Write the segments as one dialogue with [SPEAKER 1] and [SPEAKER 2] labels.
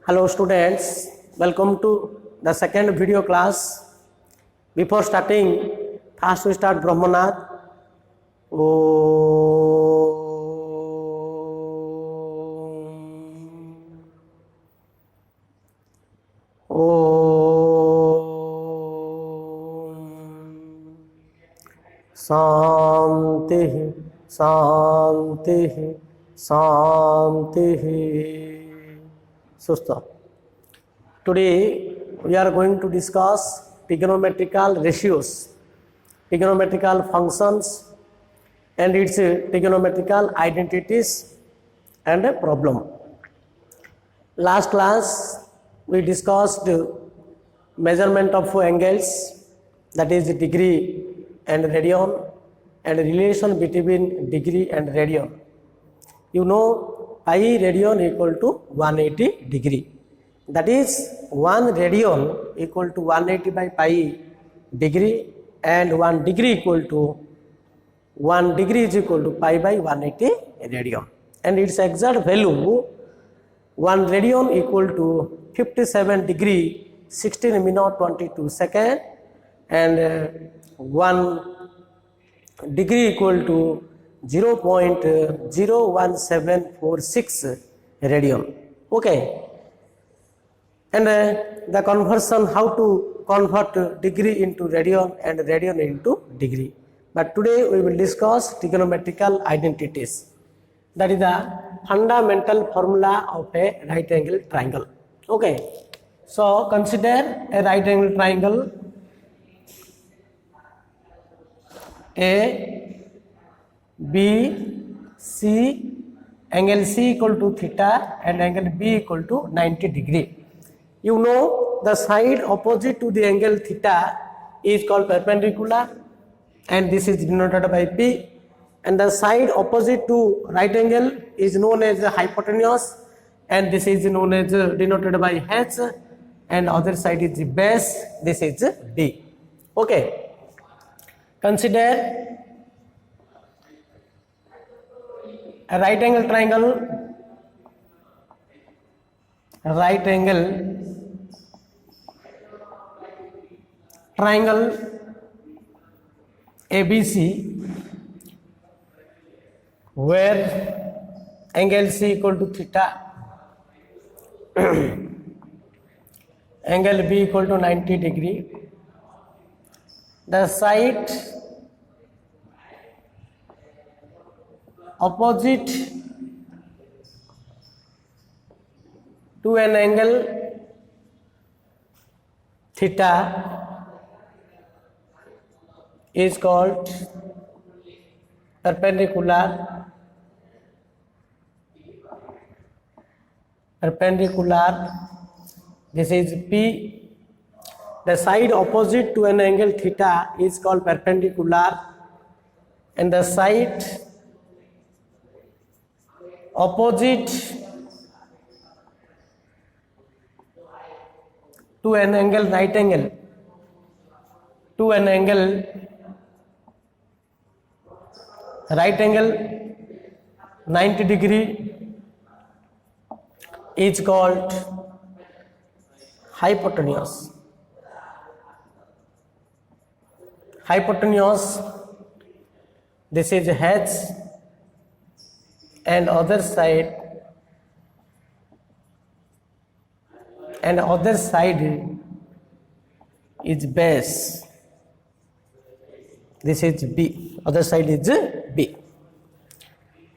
[SPEAKER 1] Hello students, welcome to the second video class. Before starting, first we start Brahmanad. Shanti Shanti Shanti. So today we are going to discuss trigonometrical ratios, trigonometrical functions and its trigonometrical identities and a problem. Last class we discussed measurement of angles, that is degree and radian, and relation between degree and radian. You know pi radian equal to 180 degree. That is 1 radian equal to 180 by pi degree, and 1 degree equal to 1 degree is equal to pi by 180 radian. And its exact value, 1 radian equal to 57 degree 16 minute 22 second, and 1 degree equal to 0.01746 radian. Okay. And the conversion, how to convert degree into radian and radian into degree. But today we will discuss trigonometrical identities. That is the fundamental formula of a right angle triangle. Okay. So consider a right angle triangle A, B, C, angle C equal to theta and angle B equal to 90 degree. You know the side opposite to the angle theta is called perpendicular, and this is denoted by P, and the side opposite to right angle is known as hypotenuse, and this is known as denoted by H, and other side is base, this is D. Okay. Consider a right angle triangle, ABC, where angle C equal to theta, angle B equal to 90 degree. The side opposite to an angle theta is called perpendicular. This is P. The side opposite to an angle theta is called perpendicular, and the side opposite to an angle right angle, 90 degree is called hypotenuse. This is H, and other side is base. This is B, other side is B.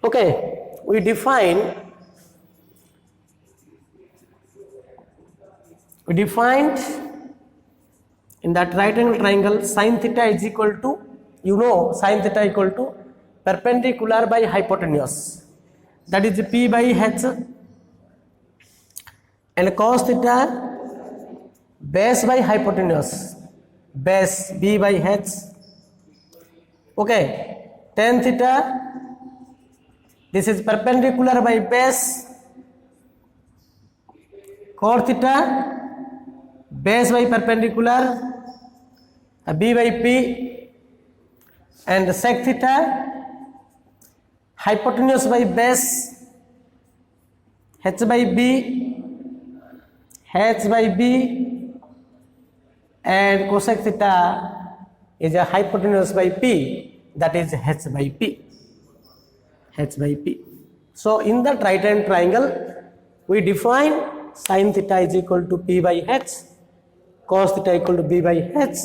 [SPEAKER 1] Okay, we defined in that right angle triangle sin theta is equal to, you know, sin theta equal to perpendicular by hypotenuse, that is P by H, and cos theta base by hypotenuse, base B by H. Okay, tan theta, this is perpendicular by base, cot theta base by perpendicular, B by P, and sec theta hypotenuse by base, H by B, h by b, and cosec theta is a hypotenuse by p, that is h by p. H by p. So in that right hand triangle we define sin theta is equal to p by h, cos theta equal to b by h,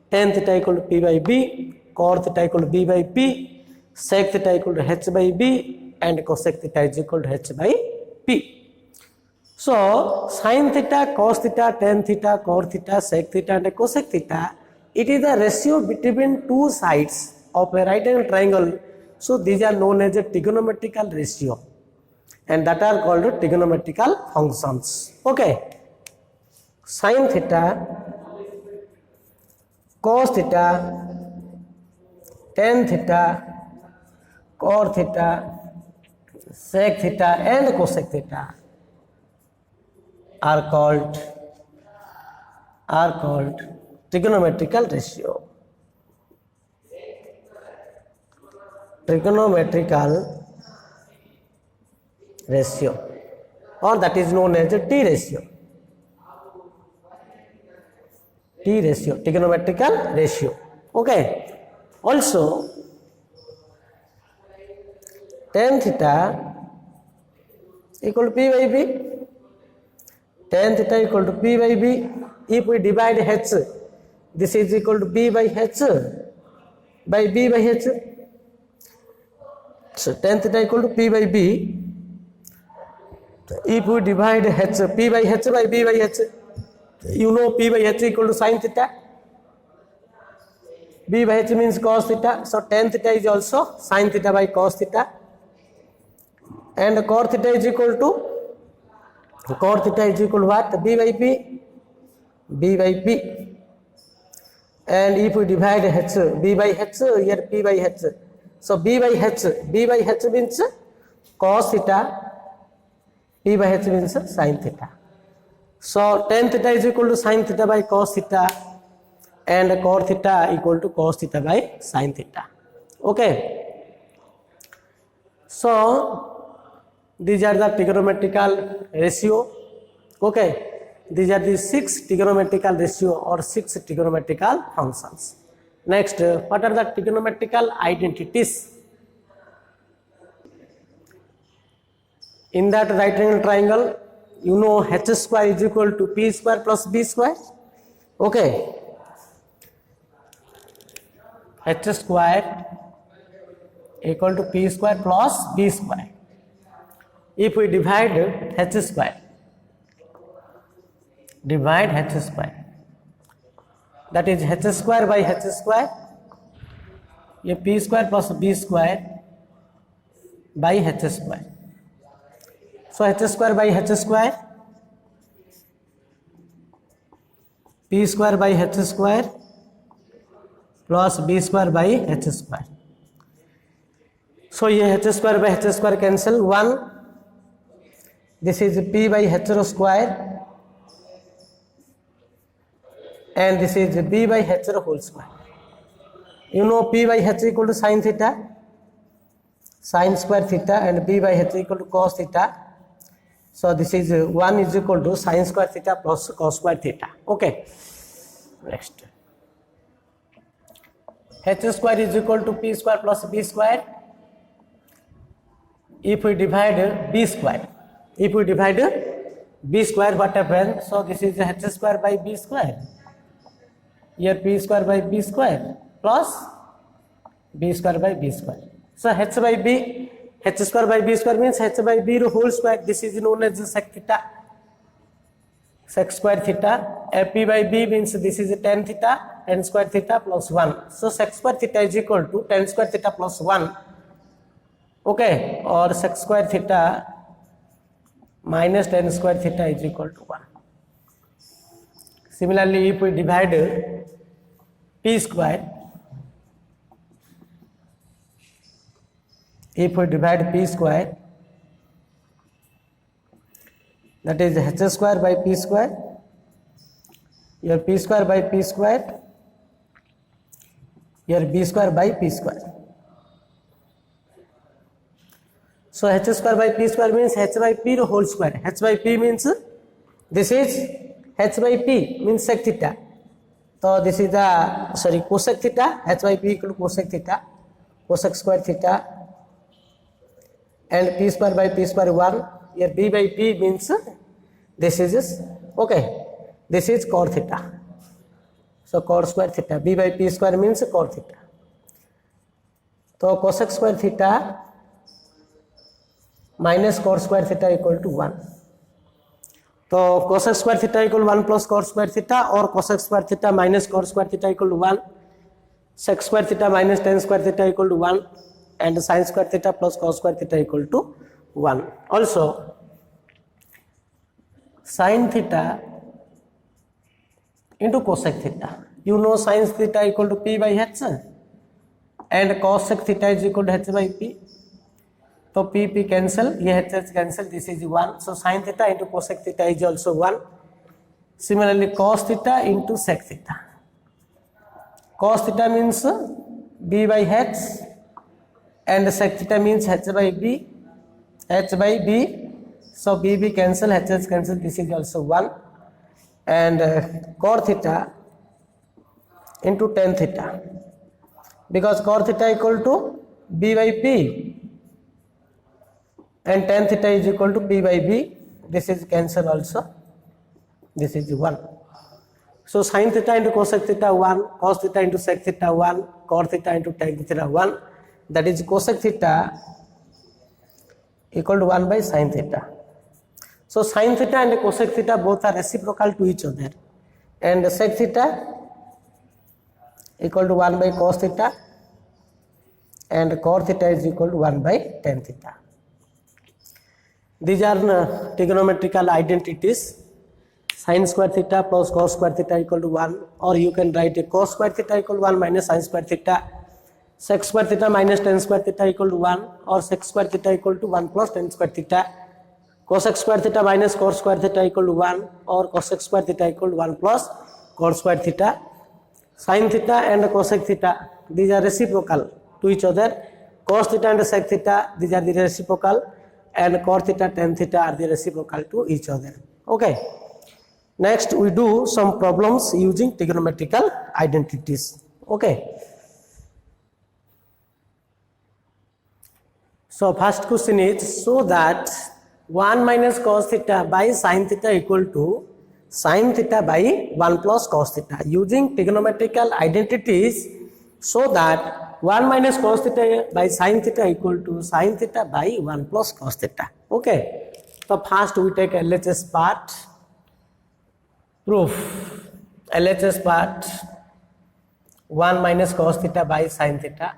[SPEAKER 1] tan theta equal to p by b, cot theta equal to b by p, sec theta equal to h by b, and cosec theta is equal to h by p. So sin theta, cos theta, tan theta, cot theta, sec theta, and cosec theta, it is the ratio between two sides of a right angle triangle. So these are known as a trigonometrical ratio, and that are called trigonometrical functions. Okay, sin theta, cos theta, tan theta, cot theta, sec theta, and cosec theta are called trigonometrical ratio. Trigonometrical ratio, or that is known as a T ratio. T ratio, trigonometrical ratio. Okay. Also, tan theta equal to p by b. Tan theta equal to p by b. If we divide h, this is equal to b by h by b by h. So tan theta equal to p by b. If we divide h, p by h by b by h, you know p by h equal to sin theta. B by h means cos theta. So tan theta is also sin theta by cos theta. And cot theta is equal to what? B by p. B by p. And if we divide h, b by h, here p by h. So b by h means cos theta, p by h means sin theta. So tan theta is equal to sin theta by cos theta, and cot theta equal to cos theta by sin theta. Okay. So these are the trigonometrical ratio. Okay. These are the 6 trigonometrical ratio or 6 trigonometrical functions. Next, what are the trigonometrical identities? In that right angle triangle, you know h square is equal to p square plus b square. Okay. H square equal to p square plus b square. If we divide h square, that is h square by h square, ये p square plus b square by h square. So h square by h square, p square by h square plus b square by h square. So ये h square by h square cancel 1. This is p by h square, and this is b by h whole square. You know p by h equal to sin theta, sin square theta, and b by h equal to cos theta. So this is 1 is equal to sin square theta plus cos square theta. Okay. Next, h square is equal to p square plus b square. If we divide b square, what happens? So this is h square by b square. Here p square by b square plus b square by b square. So h by b, h square by b square means h by b whole square. This is known as sec theta, sec square theta. P by b means this is tan theta, tan square theta plus 1. So sec square theta is equal to tan square theta plus 1. Okay, or sec square theta minus tan square theta is equal to 1. Similarly, if we divide p square, that is h square by p square, your p square by p square, your b square by p square. So h square by p square means h by p whole square. H by p means This is h by p means sec theta. So this is the cosec theta, h by p equal to cosec theta, cosec square theta, and p square by p square 1. Here b by p means this is okay. This is cot theta. So cot square theta, b by p square means cot theta. So cosec square theta minus cot square theta equal to 1. तो cosec square theta equal 1 plus cot square theta और cosec square theta minus cot square theta equal to 1. Sec square theta minus tan square theta equal to 1 and sin square theta plus cos square theta equal to 1. Also sin theta into cosec theta. You know sin theta equal to p by h and cosec theta is equal to h by p. So p cancel, ये h cancel, this is 1. So sin theta into cosec theta is also 1. Similarly cos theta into sec theta. Cos theta means b by h and sec theta means h by b. So b cancel, h cancel, this is also 1. And cot theta into tan theta. Because cot theta equal to b by p and tan theta is equal to p by b. This is cancel also. This is 1. So sin theta into cosec theta 1, cos theta into sec theta 1, cot theta into tan theta 1. That is cosec theta equal to 1 by sin theta. So sin theta and cosec theta both are reciprocal to each other. And sec theta equal to 1 by cos theta and cot theta is equal to 1 by tan theta. These are trigonometrical identities. Sin square theta plus cos square theta equal to 1, or you can write a cos square theta equal to 1 minus sin square theta, sec square theta minus tan square theta equal to 1, or sec square theta equal to 1 plus tan square theta, cosec square theta minus cot square theta equal to 1, or cosec square theta equal to 1 plus cot square theta. Sin theta and cosec theta, these are reciprocal to each other. Cos theta and sec theta, these are the reciprocal, and cot theta tan theta are the reciprocal to each other. Okay. Next we do some problems using trigonometrical identities. Okay. So first question is, so that 1 minus cos theta by sin theta equal to sin theta by 1 plus cos theta. Using trigonometrical identities, so that 1 minus cos theta by sin theta equal to sin theta by 1 plus cos theta. Okay. So first we take LHS part. Proof. LHS part 1 minus cos theta by sin theta.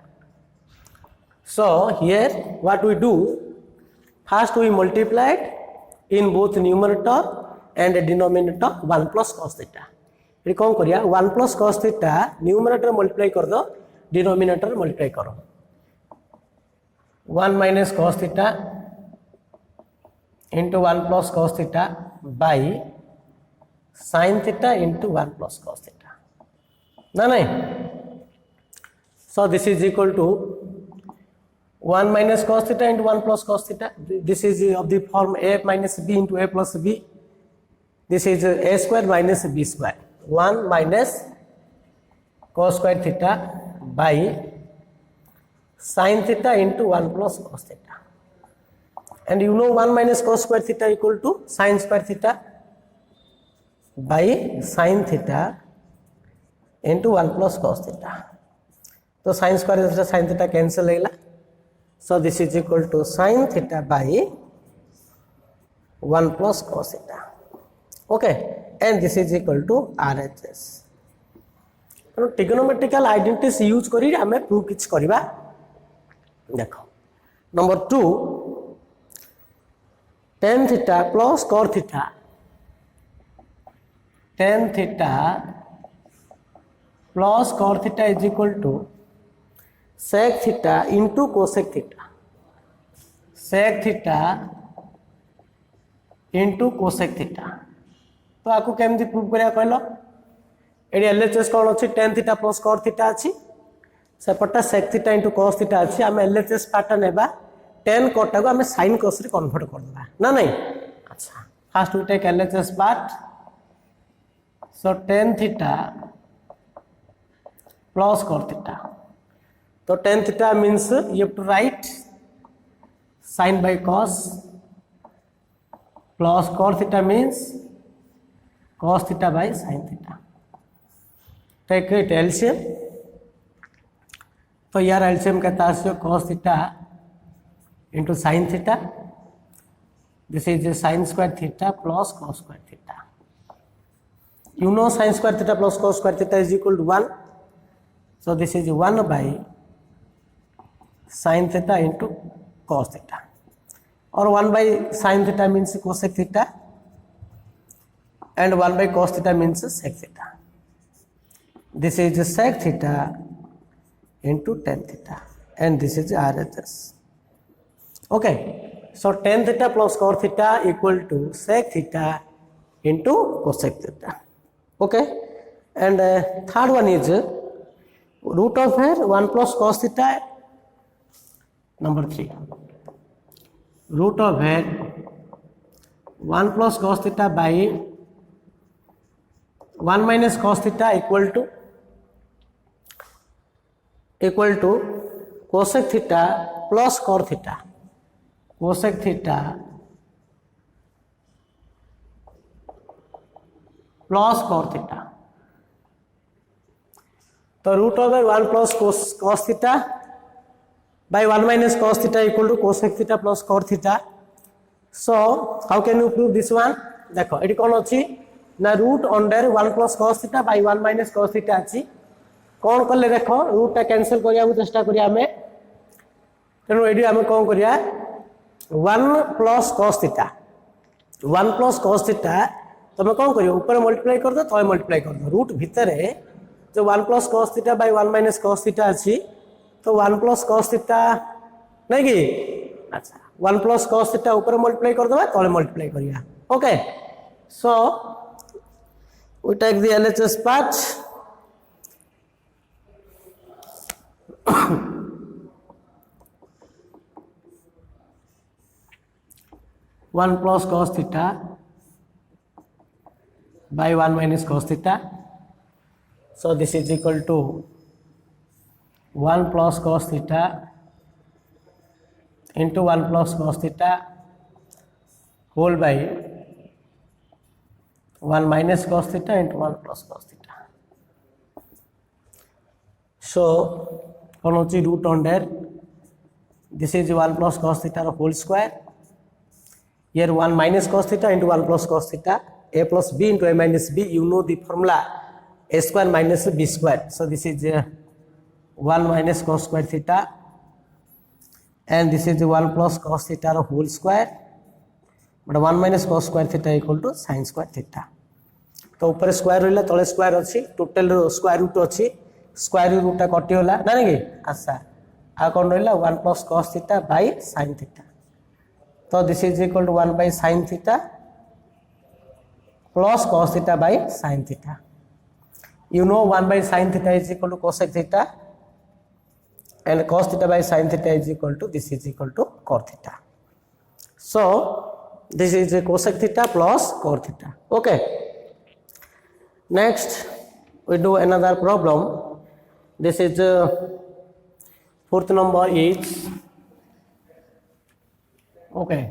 [SPEAKER 1] So here what we do, first we multiply it in both numerator and denominator 1 plus cos theta. ये कौन करिया 1 plus cos theta numerator multiply कर दो, denominator multiply करो. 1 minus cos theta into 1 plus cos theta by sin theta into 1 plus cos theta. No. So this is equal to 1 minus cos theta into 1 plus cos theta. This is of the form a minus b into a plus b. This is a square minus b square. 1 minus cos square theta by sin theta into 1 plus cos theta. And you know 1 minus cos square theta equal to sin square theta by sin theta into 1 plus cos theta. So sin square theta sin theta cancel होगा. So this is equal to sin theta by 1 plus cos theta. Okay, and this is equal to RHS. Trigonometrical identities use करी हमें proof किच करिबा. देखो. Number 2, tan theta plus cot theta. Tan theta plus cot theta is equal to sec theta into cosec theta. Sec theta into cosec theta. तो आपको केमती prove करिया कहलो एडी एलएचएस कोन अछि tan theta plus cot theta अछि सेपटा sec theta into cos theta अछि हम LHS part नेबा tan cot को हम sin cos रे कन्वर्ट कर देबा ना नहीं अच्छा first we take LHS part. So tan theta plus cos theta. So tan theta means you have to write sin by cos, plus cos theta means cos theta by sin theta. Take it LCM. तो यार LCM कहता है cos theta into sin theta. This is sin square theta plus cos square theta. You know sin square theta plus cos square theta is equal to 1. So this is 1 by sin theta into cos theta. Or 1 by sin theta means cosec theta. And 1 by cos theta means sec theta. This is sec theta into tan theta. And this is RHS. Okay. So tan theta plus cos theta equal to sec theta into cosec theta. Okay. And third one is root of here 1 plus cos theta. Number 3. Root of here 1 plus cos theta by 1 minus cos theta equal to cosec theta plus cos theta. Cosec theta plus cos theta. So root over 1 plus cos theta by 1 minus cos theta equal to cosec theta plus cos theta. So how can you prove this one? देखो ये कौन अच्छी ना root under 1 plus cos theta by 1 minus cos theta अच्छी कौन कर ले देखो root टा cancel करिया वो चेष्टा करिया हमें तेणु ये हमें कौन करिया 1 plus cos theta 1 plus cos theta तो मैं कौन करियो ऊपर मल्टीप्लाई कर दो तो मल्टीप्लाई कर दो रूट भीतर है जो 1 plus cos theta by 1 minus cos theta अच्छी तो 1 plus cos theta नहीं की अच्छा 1 plus cos theta ऊपर मल्टीप्लाई कर दो तो मल्टीप्लाई करिया okay so we take the LHS part. 1 plus cos theta by 1 minus cos theta. So this is equal to 1 plus cos theta into 1 plus cos theta whole by 1 minus cos theta into 1 plus cos theta. So root under this is 1 plus cos theta whole square. Here 1 minus cos theta into 1 plus cos theta, a plus b into a minus b. You know the formula a square minus b square. So this is 1 minus cos square theta, and this is 1 plus cos theta whole square. But 1 minus cos square theta equal to sin square theta. तो ऊपर square रहा तले square अच्छी total square root अच्छी square रूटा कटिगला ना कि अच्छा आ कौन रहा 1 plus cos theta by sin theta. तो this is equal to 1 by sin theta plus cos theta by sin theta. You know 1 by sin theta is equal to cosec theta, and cos theta by sin theta is equal to this is equal to cos theta. So this is a cosec theta plus cos theta. Okay. Next we do another problem. This is fourth number is okay.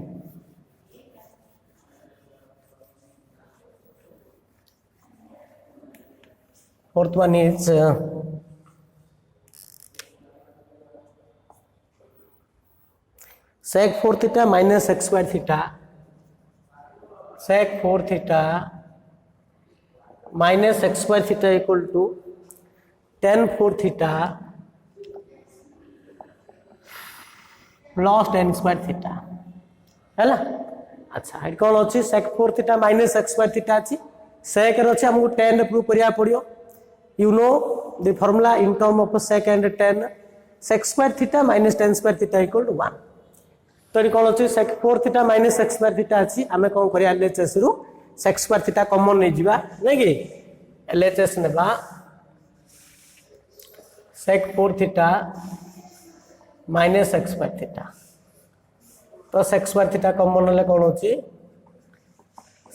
[SPEAKER 1] Fourth one is sec 4 theta minus x square theta. Sec 4 theta minus x square theta equal to tan 4 theta plus tan square theta है ना अच्छा ये कौन अच्छी sec 4 theta minus x square theta अच्छी sec रे अच्छी हमको tan रे प्रूव करिया पड़ियो. You know the formula in term of sec and tan. Sec square theta minus tan square theta equal to 1. तो ये कौन अच्छी sec 4 theta minus x square theta अच्छी हमें कौन करिया LHS रु sec square theta कॉमन नहीं जीवा नहीं कि LHS नेबा sec 4 theta minus x square theta. तो sec square theta कॉमन ले कौन होची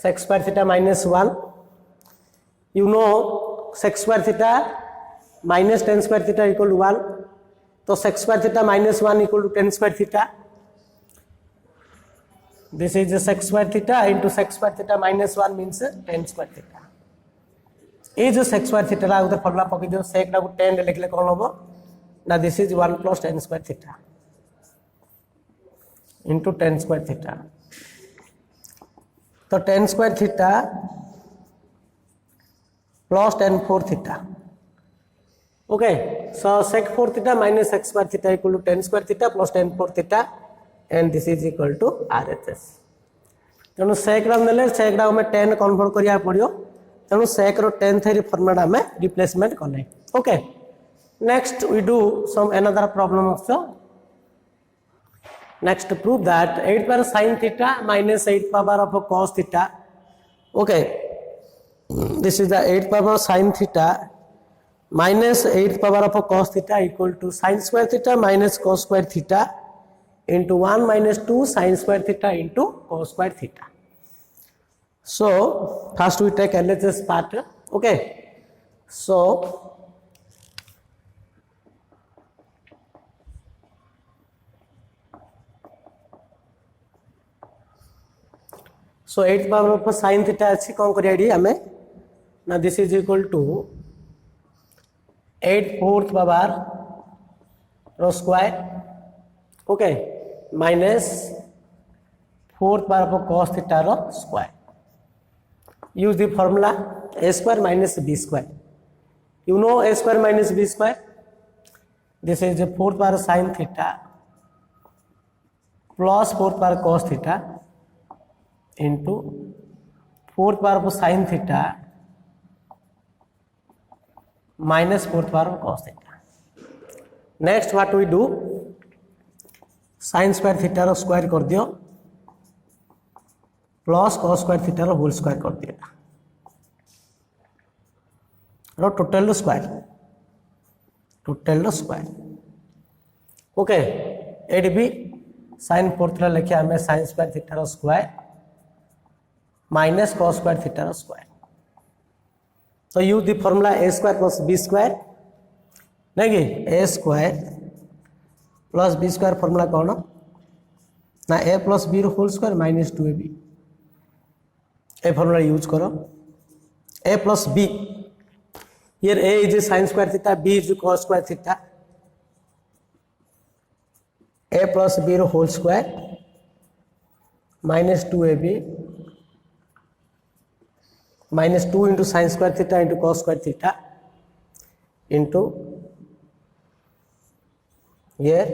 [SPEAKER 1] sec square theta minus 1. You know sec square theta minus tan square theta equal to 1. So sec square theta minus 1 equal to tan square theta. This is the sec square theta into sec square theta minus 1 means tan square theta. ये जो sec square theta ला उधर formula पकड़ दो sec ना को tan ले लिखले कौन होगा ना this is 1 plus tan square theta into tan square theta. तो tan square theta plus tan 4 theta. Okay, so sec 4 theta minus sec square theta equal to tan square theta plus tan 4 theta and this is equal to RHS. तेणु sec रा नेले sec रा हमें tan convert करिया पड़ियो तेणु sec रो tan theory formula हमें replacement करने. Okay, next we do some another problem also. Next prove that 8 power sin theta minus 8 power of cos theta. Okay, this is the 8 power sin theta minus 8 power of cos theta equal to sin square theta minus cos square theta into 1 minus 2 sin square theta into cos square theta. So first we take LHS part. Okay, so so 8 power of sin theta अच्छी कौन करिया D हमें ना this is equal to 8 fourth power whole square. Okay, minus 4th power of cos theta whole square. Use the formula a square minus b square. You know a square minus b square. This is the 4th power sin theta plus 4th power cos theta into 4th power of sin theta minus 4th power of cos theta. Next what we do, sin square theta रो square कर दियो plus cos square theta रो whole square कर दियो रो total रो square. Okay, eight B sin 4 theta लिखे हमें sin square theta रो square minus cos square theta रो square. So use the formula a square plus b square. नहीं a square plus b square formula कौन ना a plus b रो whole square minus 2ab. ए formula use करो a plus b. Here a is sin square theta, b is cos square theta. a plus b रो whole square minus 2ab minus 2 into sin square theta into cos square theta into here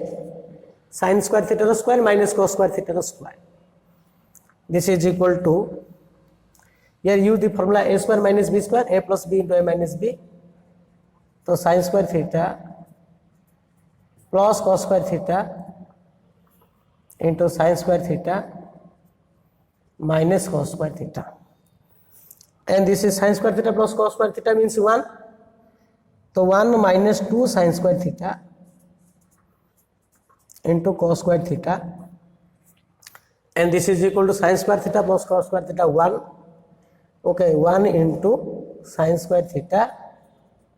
[SPEAKER 1] sin square theta whole square minus cos square theta whole square. This is equal to, here use the formula a square minus b square, a plus b into a minus b. So sin square theta plus cos square theta into sin square theta minus cos square theta. And this is sin square theta plus cos square theta means 1. So 1 minus 2 sin square theta into cos square theta. And this is equal to sin square theta plus cos square theta 1. Okay, 1 into sin square theta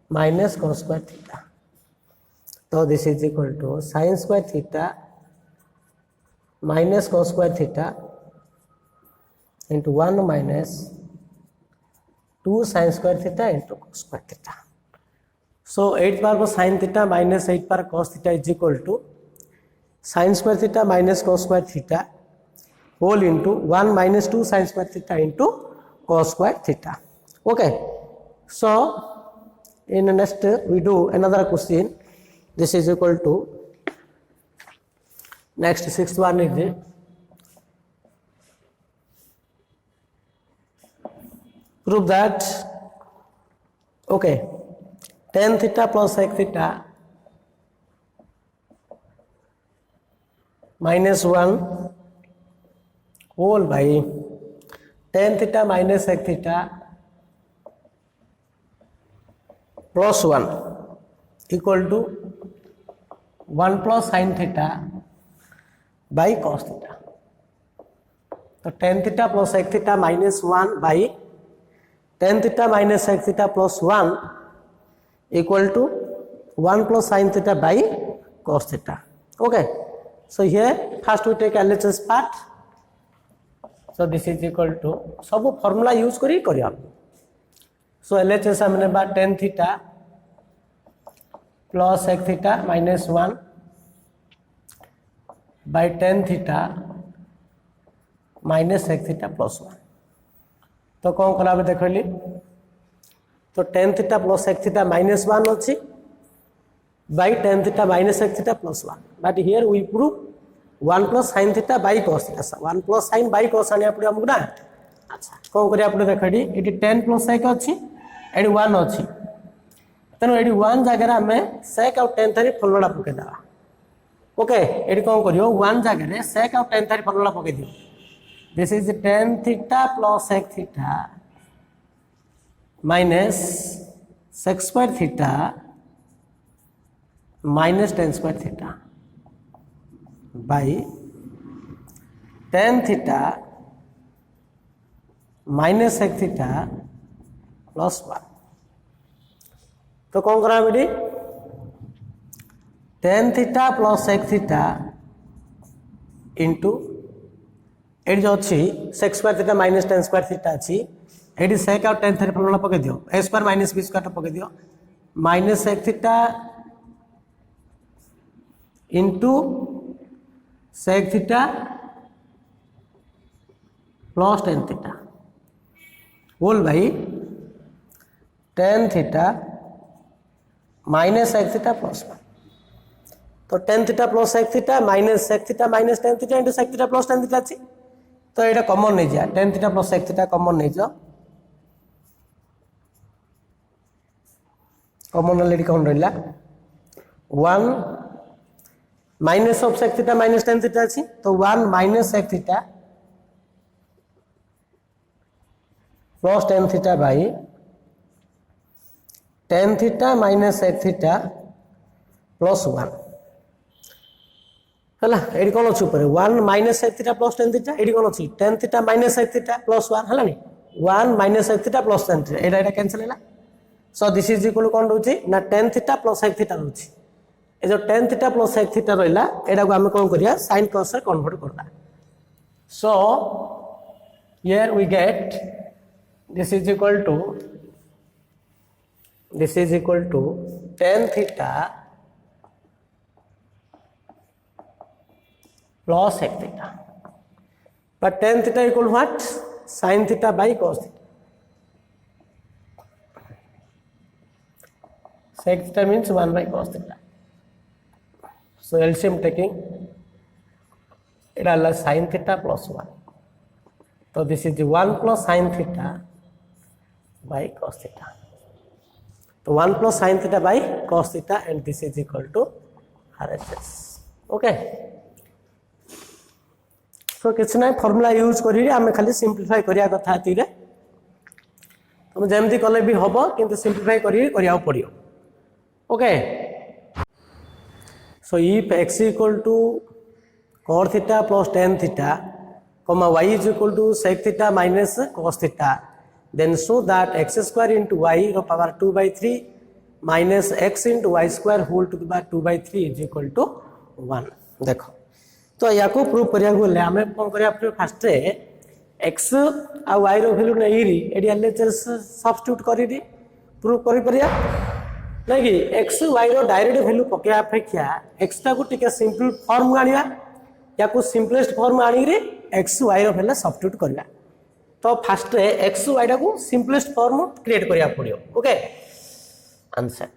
[SPEAKER 1] minus cos square theta. So this is equal to sin square theta minus cos square theta into 1 minus 2 sin square theta into cos square theta. So 8 power sin theta minus 8 power cos theta is equal to sin square theta minus cos square theta whole into 1 minus 2 sin square theta into cos square theta. Okay, so in the next we do another question. This is equal to, next sixth one is prove that, okay, tan theta plus sec theta minus 1 whole by tan theta minus sec theta plus 1 equal to 1 plus sin theta by cos theta. तो tan theta plus sec theta minus 1 by tan theta minus sec theta plus 1 equal to 1 plus sin theta by cos theta. Okay, so here first we take LHS part. So this is equal to सब formula use करी करिया. So LHS हमने बात tan theta plus sec theta minus 1 by tan theta minus sec theta plus 1. तो कौन करा भी देखली तो tan theta plus sec theta minus 1 अच्छी by tan theta minus sec theta plus 1. But here we prove 1 plus sin theta by cos theta. 1 plus sin by cos आने पड़े हमको ना. अच्छा कौन करिया पड़े देखली इटी tan plus sec अच्छी एडी 1 अच्छी तेणु एडी 1 जगह हमें sec और tan थरी फॉर्मूला पके देवा. ओके एडी कौन करियो 1 जगह रे sec और tan थरी फॉर्मूला पके दियो. This is tan theta plus sec theta minus sec square theta minus tan square theta by tan theta minus sec theta plus 1. तो कौन करा बेटी tan theta plus sec theta into एडी जो अच्छी sec square theta minus tan square theta अच्छी AD sec और tan थरी formula पके दियो a square minus b square पके दियो minus sec theta into sec theta plus tan theta whole by tan theta minus sec theta plus 1. तो tan theta plus sec theta minus sec theta minus tan theta into sec theta plus tan theta अच्छी तो ये common नहीं जा tan theta plus sec theta common नहीं जा common already कौन रहला 1 minus of sec theta minus tan theta अच्छी तो 1 minus sec theta plus tan theta by tan theta minus sec theta plus 1 है ये कौन अच्छी ऊपर 1 minus sec theta plus tan theta ये कौन अच्छी tan theta minus sec theta plus 1 है ना 1 minus sec theta plus tan theta ये कैंसिल है. सो दिस इज इक्वल कौन रोचे ना tan theta plus sec theta रोचे ये जो tan theta plus sec theta रहिला एडा को हमें कौन करिया sin cos रे कन्वर्ट करला. So here we get this is equal to tan theta plus sec theta. But tan theta equal what? Sin theta by cos theta. Sec theta means 1 by cos theta. So LCM taking it all sin theta plus 1. So this is the 1 plus sin theta by cos theta. So 1 plus sin theta by cos theta and this is equal to RHS. Okay. So किसी ना formula use करी आम खाली simplify करिया कथा तीरे तुम जेमती कले भी हबो किंतु सिंप्लीफाई करिया पड़ियो. Okay so if x equal to cos theta plus tan theta comma y is equal to sec theta minus cos theta then show that x square into y ro power 2 by 3 minus x into y square whole to the power 2 by 3 is equal to 1. देखो तो या को prove करिया गले हमें कोन करिया first x आ y रो value नै री एडी एलएचएस सब्स्टिट्यूट करी दी प्रूव करि परिया नै कि x y रो डायरेक्ट वैल्यू पके अपेक्षा x ता को टिके सिंपल फॉर्म आनिया या को सिंपलेस्ट फॉर्म आनी रे x y रो वैल्यू सब्स्टिट्यूट करबा. तो फर्स्ट x y टा को सिंपलेस्ट फॉर्म क्रिएट करिया पड़ियो. Okay answer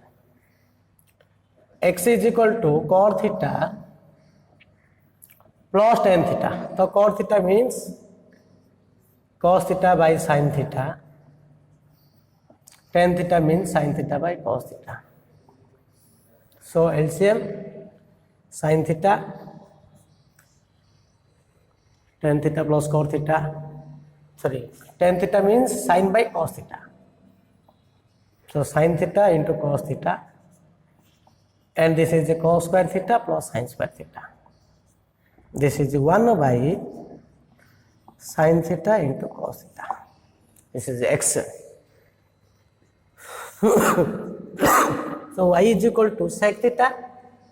[SPEAKER 1] x is equal to cos theta plus tan theta. तो cos theta means cos theta by sin theta. Tan theta means sin theta by cos theta. So LCM sin theta tan theta plus cos theta. Sorry, tan theta means sin by cos theta. So sin theta into cos theta and this is the cos square theta plus sin square theta. This is 1 by sin theta into cos theta. This is x. So y is equal to sec theta.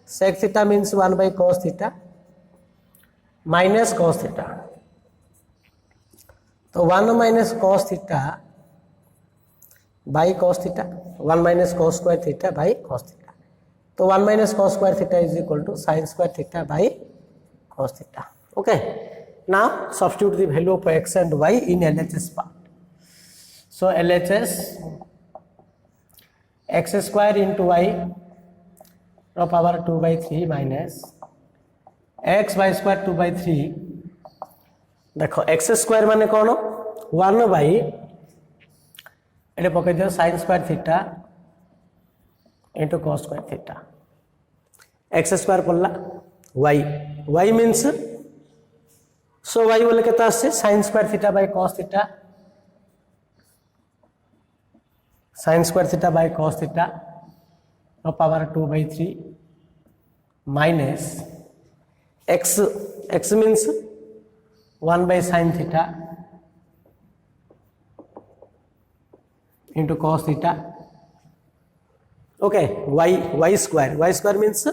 [SPEAKER 1] Sec theta means 1 by cos theta minus cos theta. So 1 minus cos theta by cos theta, 1 minus cos square theta by cos theta. So 1 minus cos square theta is equal to sin square theta by cos theta. Okay. Now substitute the value of x and y in LHS part. So LHS x square into y raw power 2 by 3 minus x y square 2 by 3. देखो x square माने कौन 1 by ये पकड़ दियो sin square theta into cos square theta. x square पड़ला y means so y बोले कितना से sin square theta by cos theta, sin square theta by cos theta raw power 2 by 3 minus x means 1 by sin theta into cos theta. Okay, y square means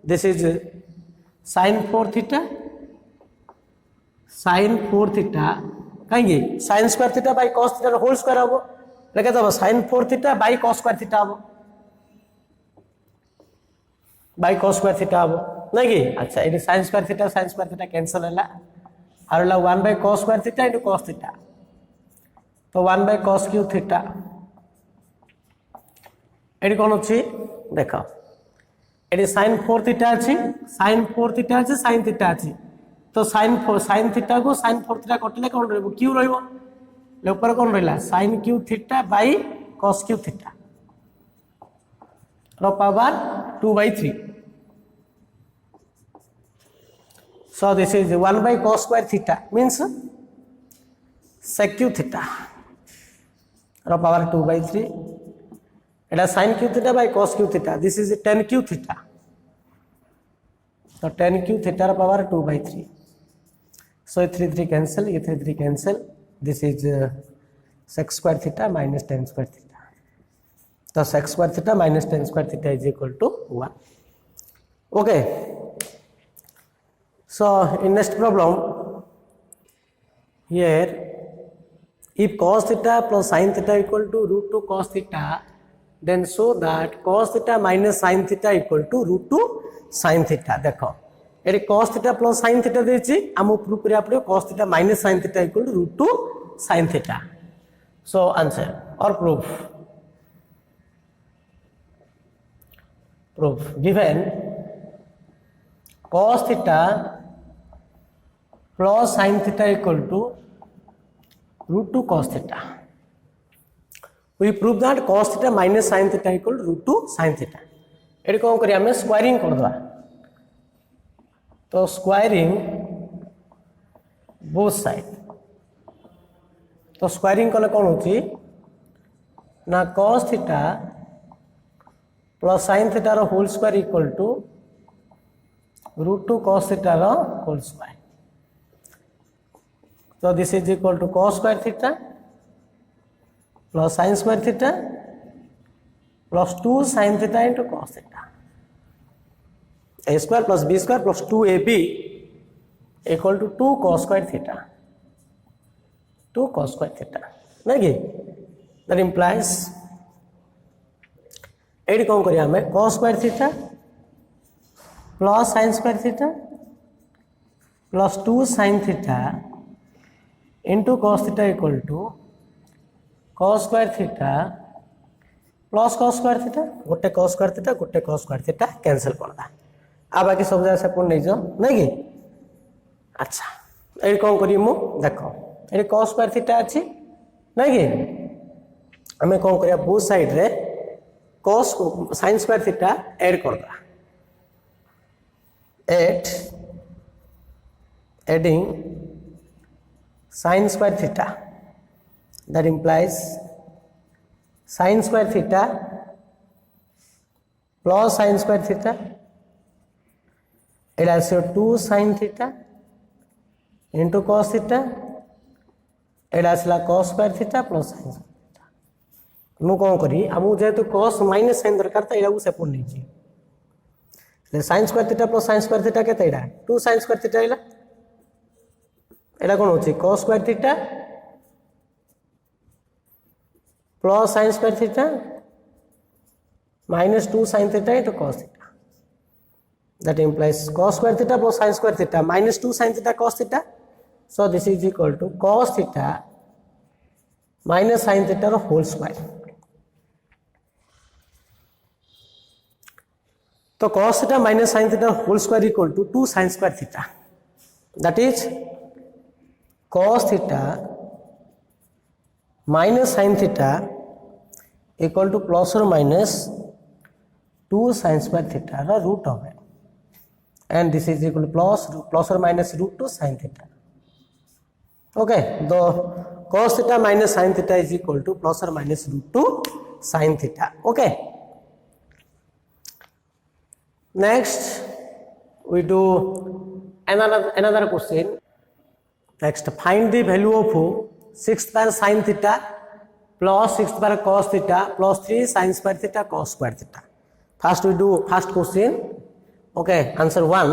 [SPEAKER 1] this is sin 4 theta कहेंगे sin square theta by cos theta whole square होगा लेकिन तब sin 4 theta by cos square theta होगा by cos square theta होगा नहीं कि अच्छा ये sin square theta cancel है और 1 by cos square theta into cos theta तो 1 by cos cube theta ये कौन अच्छी देखो ये sin 4 theta अच्छी sin theta अच्छी तो sin theta को sin 4 theta कटले कौन रहबो q रहबो ले ऊपर कौन रहला sin q theta by cos q theta रो power 2 by 3. So this is 1 by cos square theta means sec q theta रो power 2 by 3. It is sin q theta by cos q theta. This is tan q theta. So tan q theta रो power 2 by 3. So 3 cancel, ये 3 cancel. This is sec square theta minus tan square theta. So sec square theta minus tan square theta is equal to 1. Okay. So in next problem, here if cos theta plus sin theta equal to root 2 cos theta, then show that cos theta minus sin theta equal to root 2 sin theta. देखो ये cos theta plus sin theta देची हमको prove करिया पड़े cos theta minus sin theta equal to root 2 sin theta. So answer or proof given cos theta plus sin theta equal to root 2 cos theta. We prove that cos theta minus sin theta equal to root 2 sin theta. ये कौन करिया हमें squaring कर दवा तो squaring both side तो squaring कले कौन होची ना cos theta plus sin theta रो whole square equal to root 2 cos theta रो whole square. So this is equal to cos square theta plus sin square theta plus 2 sin theta into cos theta. A square plus b square plus 2ab equal to 2 cos square theta. 2 cos square theta. नहीं that implies AD कौन करिया हमें cos square theta plus sin square theta plus 2 sin theta into cos theta equal to cos square theta plus cos square theta गोटे cos square theta cancel कर दा आ बाकी सब जगह से पुन नहीं जो नहीं कि अच्छा ये कौन करी मु देखो ये cos square theta अच्छी नहीं कि हमें कौन करिया बोथ साइड रे cos sin square theta add कर दा adding sin square theta that implies sin square theta plus sin square theta it has 2 sin theta into cos theta एटा आसला cos square theta plus sin square theta मु कौन करी आमु जेहेतु cos minus sin दरकार था एटा सेपट नहीं जी sin square theta plus sin square theta केते एटा 2 sin स्क्वायर थीटा एला एटा कोन होची cos square theta plus sin square theta minus 2 sin theta into cos theta. That implies cos square theta plus sin square theta minus 2 sin theta cos theta. So this is equal to cos theta minus sin theta the whole square. So cos theta minus sin theta whole square equal to 2 sin square theta. That is cos theta minus sin theta equal to plus or minus 2 sin square theta the root of it, and this is equal to plus or minus root 2 sin theta. Okay, the cos theta minus sin theta is equal to plus or minus root 2 sin theta. Okay, next we do another question. Next, find the value of 6th power sin theta plus 6th power cos theta plus 3 sin square theta cos square theta. First we do first question. Okay, answer 1.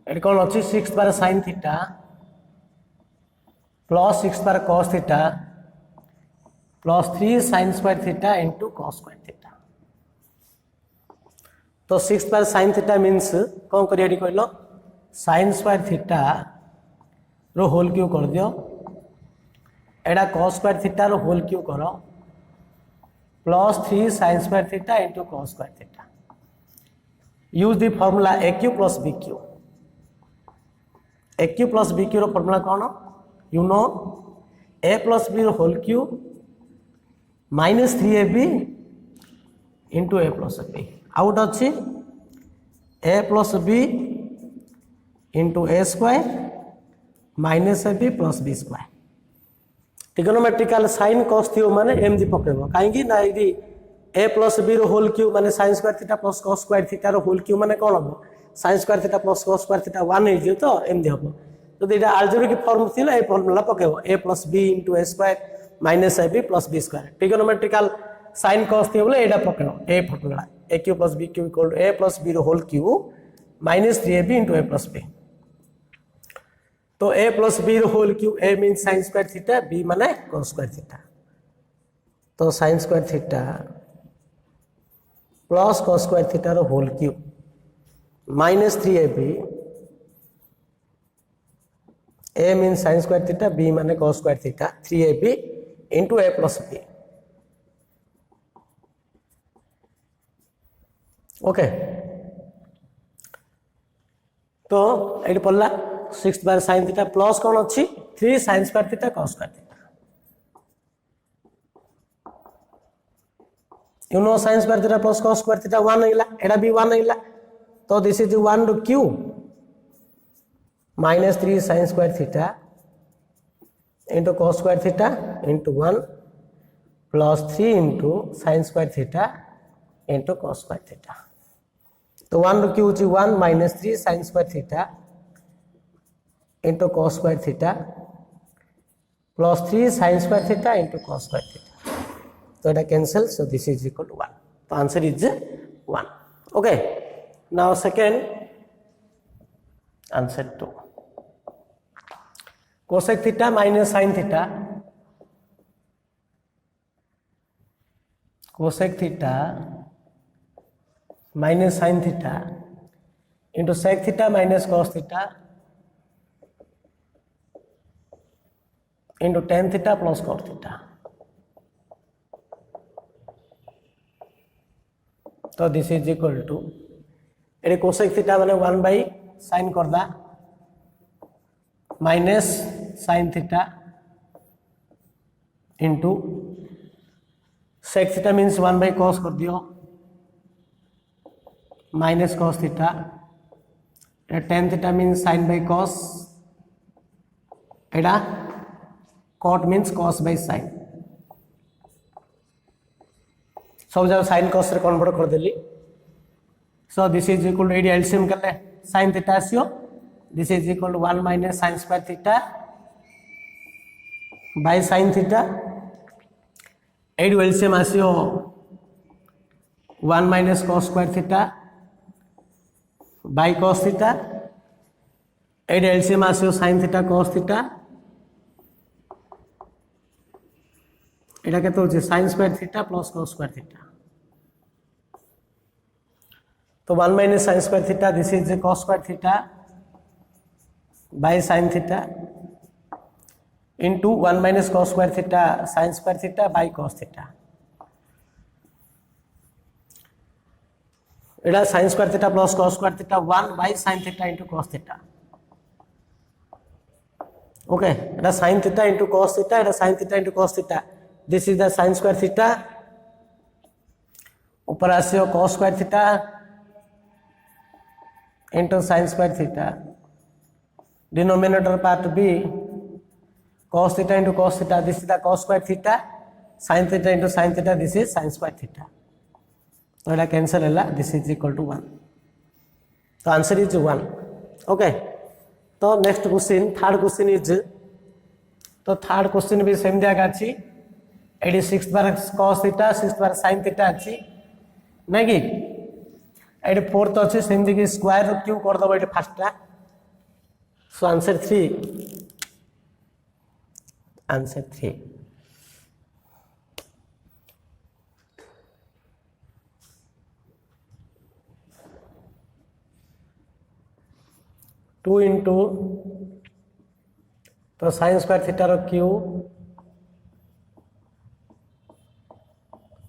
[SPEAKER 1] It called 6th power sin theta plus 6th power cos theta plus 3 sin square theta into cos square theta. तो 6th power sin theta means कौन करिया D कहलो sin square theta रो whole Q कर दियो एडा cos square theta रो whole Q करो plus 3 sin square theta into cos square theta. Use the formula AQ plus BQ. AQ plus BQ रो formula कौन? You know A plus B रो whole cube minus 3AB into A plus B. Out अच्छी A plus B into A square minus AB plus B square. Trigonometrical sine cos थियो माने MG पकेबो काहेकि ना यदि a plus b रो whole cube माने sin square theta plus cos square theta रो whole cube माने कोन हबो sin square theta plus cos square theta 1 हे जियो तो एमजी हबो तो एटा अलजेब्रिक फॉर्म थिला ए फॉर्मूला पकेबो a plus b into a square minus ab plus b square trigonometrical sine cos थियो बोले एटा पकेबो a formula aq plus bq equal to a plus b रो whole cube minus 3ab into a plus b. तो a plus b रो whole cube a mean sin square theta b माने cos square theta तो sin square theta plus cos square theta रो whole cube minus 3ab a mean sin square theta b माने cos square theta 3ab into a plus b. Okay तो ये पड़ला 6th बार sin theta plus कौन अच्छी 3 sin square theta cos square theta. You know sin square theta plus cos square theta 1 आइला एटा भी 1 आइला तो दिस इज 1 रो cube minus 3 sin square theta into cos square theta into 1 plus 3 into sin square theta into cos square theta. तो 1 रो cube 1 minus 3 sin square theta into cos square theta plus 3 sin square theta into cos square theta. So it cancel. So this is equal to 1. The answer is 1. Okay. Now second answer 2. Cosec theta minus sin theta. Cosec theta minus sin theta into sec theta minus cos theta into tan theta plus cos theta. तो this is equal to ये cosec theta माने 1 by sin कर दा minus sin theta into sec theta means 1 by cos कर दियो minus cos theta tan theta means sin by cos Etah cot means cos by sin सब जगह sin cos रे convert कर देली. So this is equal to एडी LCM करले sin theta आसियो this is equal to 1 minus sin square theta by sin theta. 8 LCM आसियो 1 minus cos square theta by cos theta. 8 LCM आसियो sin theta cos theta. এটা কত হচ্ছে sin square theta plus cos square theta. तो 1 minus sin square theta, this is the cos square theta by sin theta into 1 minus cos square theta sin square theta by cos theta. এটা sin square theta plus cos square theta 1 by sin theta into cos theta. Okay, এটা sin theta into cos theta, এটা sin theta into cos theta. This is the sin square theta. ऊपर आसियो cos square theta into sin square theta. Denominator part B, cos theta into cos theta. This is the cos square theta. Sin theta into sin theta. This is sin square theta. So it cancel hela. This is equal to 1. So answer is 1. Okay. So next question, third question is. तो third question भी same दिया अच्छी 86 बार cos theta 6 बार sin theta अच्छी नहीं कि 84 अच्छी same दिखे square क्यों कर दो ये फर्स्ट टा. So answer 3. Answer 3. Two into तो साइन स्क्वायर थीटा रो cube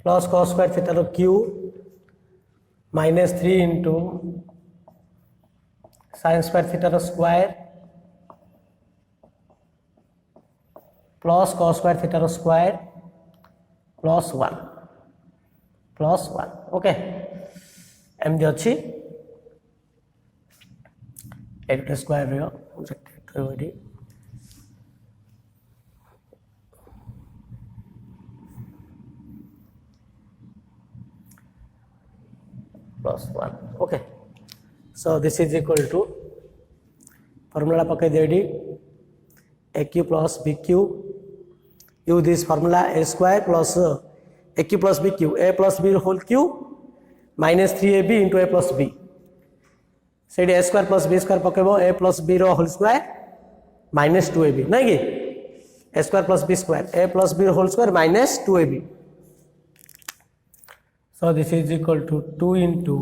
[SPEAKER 1] plus cos square theta रो cube minus 3 into sine square theta रो square plus cos square theta रो स्क्वायर प्लस 1 प्लस 1. ओके एमडी अच्छी 8 स्क्वायर रो plus 1. Okay, so this is equal to formula पके देडी aq plus bq. Use this formula a square plus aq plus bq, a plus b whole cube minus 3ab into a plus b. से a square plus b square पकेबो a plus b row whole square minus 2ab नहीं कि a square plus b square a plus b whole square minus 2ab. So this is equal to 2 into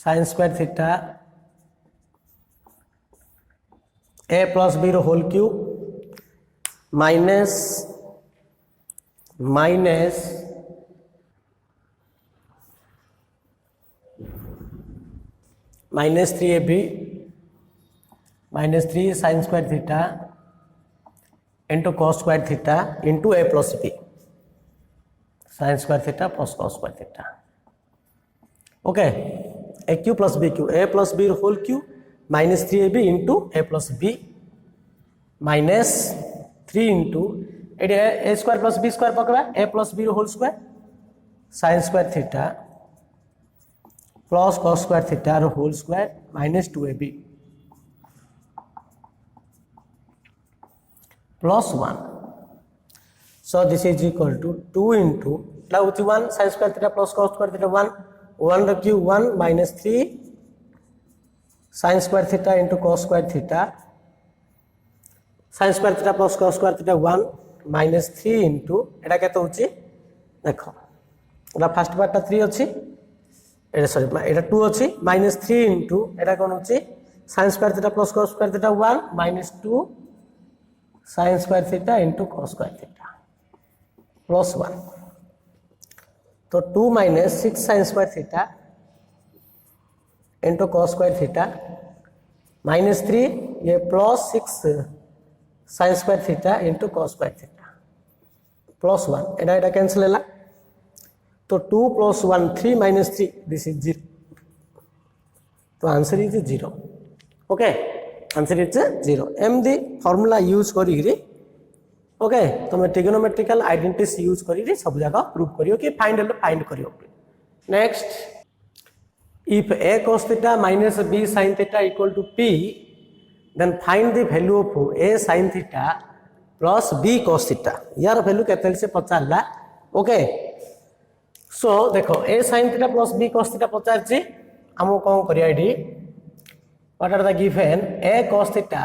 [SPEAKER 1] sin square theta a plus b whole cube minus 3ab minus 3 sin square theta into cos square theta into a plus b. Sin square theta plus cos square theta. Okay, aq plus bq, a plus b whole cube minus 3ab into a plus b minus 3 into a square plus b square पकड़ा a plus b whole square sin square theta plus cos square theta whole square minus 2ab plus 1. So this is equal to 2 into 1 sin square theta plus cos square theta 1 the cube 1 minus 3 sin square theta into cos square theta sin square theta plus cos square theta 1 minus 3 into এটা কত হচ্ছে দেখো এটা first পার্টটা 3 আছে এটা sorry এটা 2 আছে minus 3 into এটা কোন হচ্ছে sin square theta plus cos square theta 1 minus 2 sin square theta into cos square theta plus 1. तो 2 minus 6 sin square theta into cos square theta minus 3 ये plus 6 sin square theta into cos square theta plus 1. एडा एडा cancel है तो 2 plus 1 3 minus 3 this is 0. तो answer is 0. Okay answer is 0. एम दी formula use करी ओके तुम ट्रिगोनोमेट्रिकल आइडेंटिटीज यूज करी सब जगह प्रूव करियो कि फाइंड करियो. Next if a cos theta minus b sin theta equal to p, then find the value of a sin theta plus b cos theta. यार value केते से पचारला. ओके, सो देखो a sin theta plus b cos theta पचारछि. हमो कोन करिया AD, what are the given? A cos theta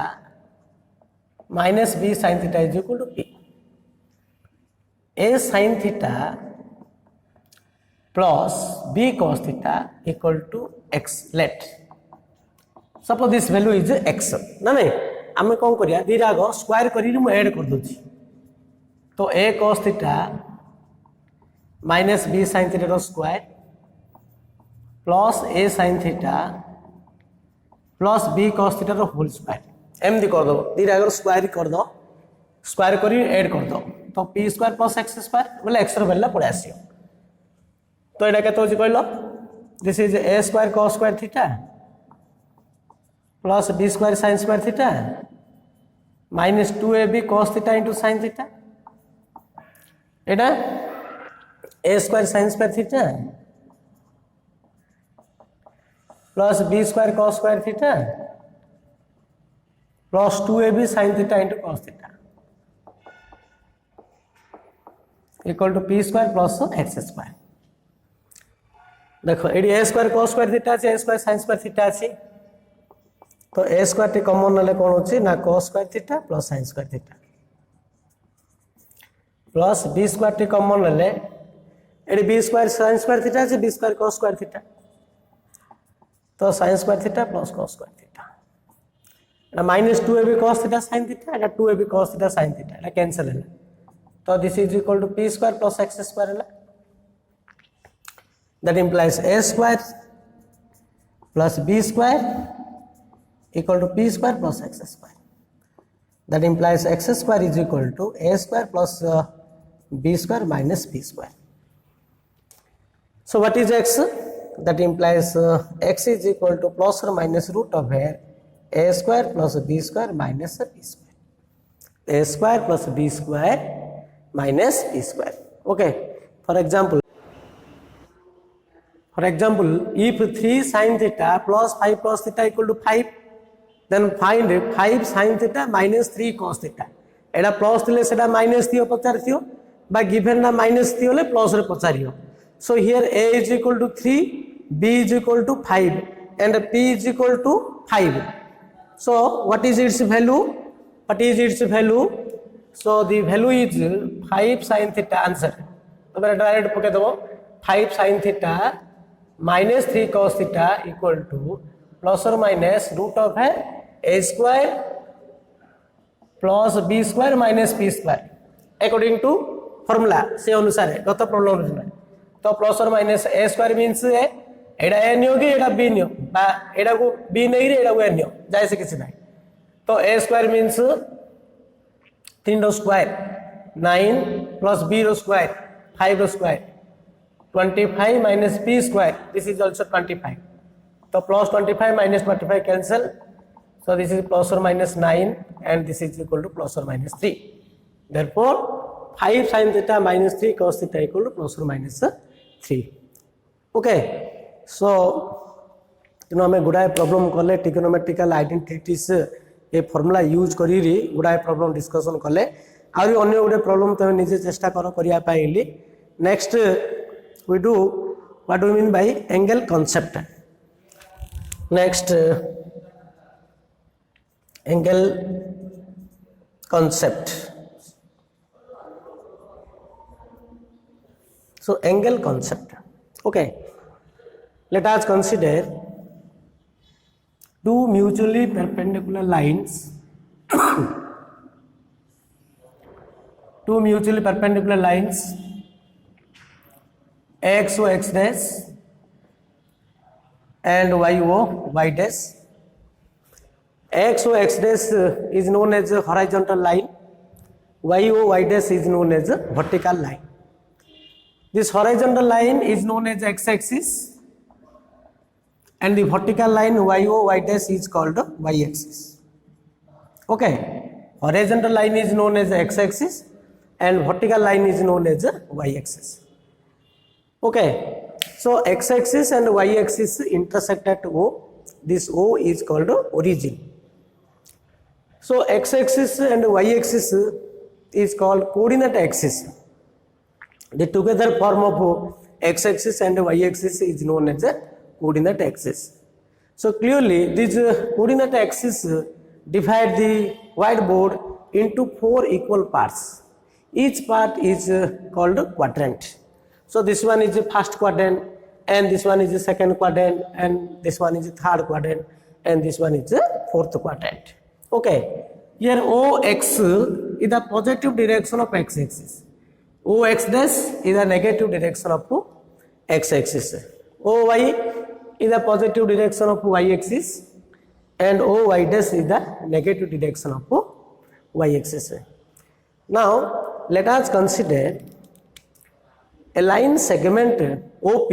[SPEAKER 1] minus b sin theta is equal to p. A sin theta plus b cos theta equal to x. Let suppose this value is x ना नहीं, आम कौन करिया दीरा आग square करी मु add कर दूची. तो a cos theta minus b sin theta रो square plus a sin theta plus b cos theta रो होल स्क्वायर एमदी कर दो. दीरा आग स्क्वायर कर दो, स्क्वायर करी ऐड कर दो. तो p square plus x square बोले x रो वैल्यू पड़े आसी. तो एटा केते होची कहलो, this is a square cos square theta plus b square sin square theta minus 2ab cos theta into sin theta. एटा a square sin square theta plus b square cos square theta plus 2ab sin theta into cos theta equal to p square plus x square. देखो एडी a square cos square theta আছে, a square sin square theta আছে. तो a square टी common नले कोन होची ना cos square theta plus sin square theta plus b square टी कॉमन नले एडी b square sin square theta আছে, b square cos square theta. तो sin square theta plus cos square theta एटा minus 2ab cos theta sin theta एटा 2ab cos theta sin theta एटा cancel हैला. तो this is equal to p square plus x square हैला. That implies a square plus b square equal to p square plus x square. That implies x square is equal to a square plus b square minus p square. So what is x? That implies x is equal to plus or minus root of a square plus b square minus b square. A square plus b square minus b square. Okay. For example, if 3 sin theta plus 5 cos theta equal to 5, then find 5 sin theta minus 3 cos theta. एडा plus थिले सेडा minus थियो पचारथियो बा given ना minus थियो ले plus रे पचारियो. So here a is equal to 3, b is equal to 5 and p is equal to 5. So what is its value? So the value is 5 sin theta answer. तो मेरा direct पके दबो 5 sin theta minus 3 cos theta equal to plus or minus root of a square plus b square minus p square according to formula से अनुसार है गत problem में. तो plus or minus a square means ए एडा a neo कि एडा b neo बा एडा को b नहीं रे एडा को a नियो जाय से किसी नहीं. तो a square means 3 रो स्क्वायर 9 plus b रो स्क्वायर 5 रो square 25 minus p square, this is also 25. So plus 25 minus 25 cancel. So this is plus or minus 9 and this is equal to plus or minus 3. Therefore 5 sin theta minus 3 cos theta equal to plus or minus 3. Okay. So you know हमें गुड़ाए problem कले trigonometrical identities ए formula use करी गुड़ाए problem discussion कले. आउरी अन्य गुड़े problem तमे निजे चेष्टा कर करिया पाइली. Next we do what do we mean by angle concept. Next angle concept. So angle concept. Okay, let us consider two mutually perpendicular lines two mutually perpendicular lines x o x dash and y o y dash. X o x dash is known as a horizontal line, y o y dash is known as a vertical line. This horizontal line is known as x axis and the vertical line y o y dash is called y axis. Okay, horizontal line is known as x axis and vertical line is known as y axis. Okay, So x-axis and y-axis intersect at O. This O is called origin. So x-axis and y-axis is called coordinate axis. The together form of x-axis and y-axis is known as a coordinate axis. So clearly this coordinate axis divide the whiteboard into 4 equal parts. Each part is called quadrant. So this one is the first quadrant, and this one is the second quadrant, and this one is the third quadrant, and this one is the fourth quadrant. Okay, here OX is the positive direction of x-axis. OX dash is the negative direction of x-axis. OY is the positive direction of y-axis, and OY dash is the negative direction of y-axis. Now let us consider a line segment OP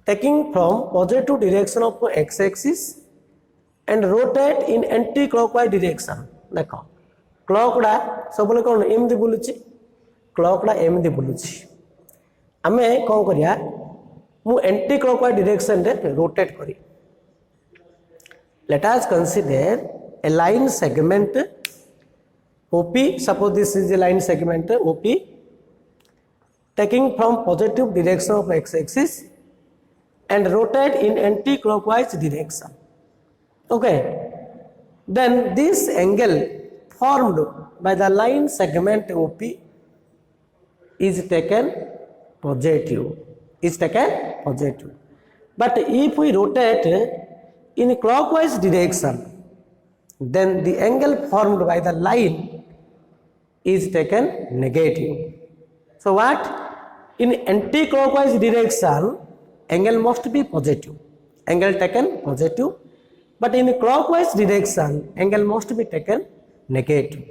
[SPEAKER 1] taking from positive direction of x-axis and rotate in anti-clockwise direction. देखो clock डा सब लोग कौन एमदी बुलुची clock डा एमदी बुलुची आमे कौन करिया मु एंटी क्लॉकवाइज डायरेक्शन रे रोटेट करी let us consider a line segment OP. Suppose this is a line segment OP taking from positive direction of x-axis and rotate in anti-clockwise direction. Okay, then this angle formed by the line segment OP is taken positive. But if we rotate in clockwise direction, then the angle formed by the line is taken negative. So what? In anti-clockwise direction, angle must be positive. Angle taken positive. But in clockwise direction, angle must be taken negative.